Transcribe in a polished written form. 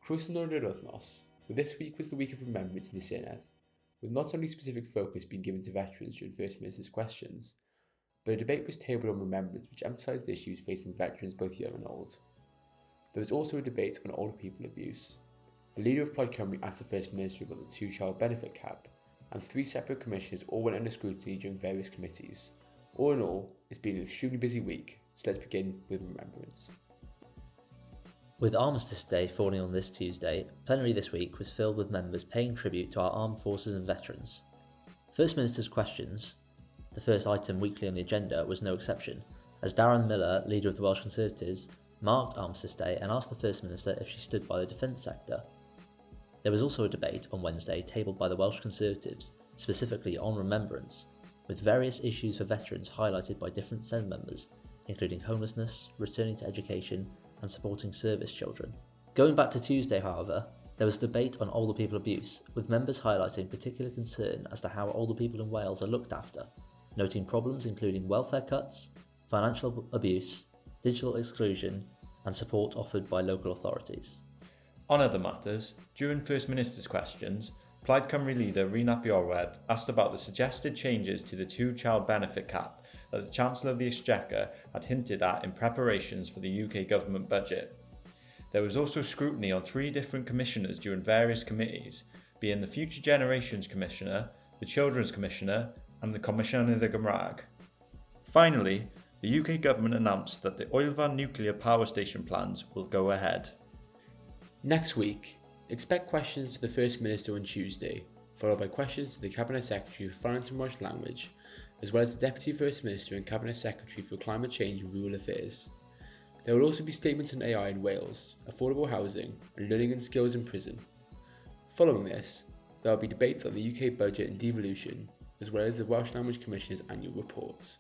Croeso and Wythnos, where this week was the week of remembrance in Ynys Mon, with not only specific focus being given to veterans during First Minister's questions, but a debate was tabled on remembrance which emphasised issues facing veterans both young and old. There was also a debate on older people abuse. The leader of Plaid Cymru asked the First Minister about the two-child benefit cap, and 3 separate commissioners all went under scrutiny during various committees. All in all, it's been an extremely busy week, so let's begin with remembrance. With Armistice Day falling on this Tuesday, plenary this week was filled with members paying tribute to our armed forces and veterans. First Minister's questions, the first item weekly on the agenda, was no exception, as Darren Millar, leader of the Welsh Conservatives, marked Armistice Day and asked the First Minister if she stood by the defence sector. There was also a debate on Wednesday tabled by the Welsh Conservatives, specifically on remembrance, with various issues for veterans highlighted by different Senedd members, including homelessness, returning to education, and supporting service children. Going back to Tuesday, however, there was a debate on older people abuse, with members highlighting particular concern as to how older people in Wales are looked after, noting problems including welfare cuts, financial abuse, digital exclusion, and support offered by local authorities. On other matters, during First Minister's questions, Plaid Cymru leader Rhys Iorwerth asked about the suggested changes to the two-child benefit cap that the Chancellor of the Exchequer had hinted at in preparations for the UK government budget. There was also scrutiny on 3 different commissioners during various committees, being the Future Generations Commissioner, the Children's Commissioner, and the Comisiynydd y Gymraeg. Finally, the UK government announced that the Oilvan nuclear power station plans will go ahead. Next week, expect questions to the First Minister on Tuesday, followed by questions to the Cabinet Secretary for Finance and Welsh Language, as well as the Deputy First Minister and Cabinet Secretary for Climate Change and Rural Affairs. There will also be statements on AI in Wales, affordable housing, and learning and skills in prison. Following this, there will be debates on the UK budget and devolution, as well as the Welsh Language Commissioner's annual reports.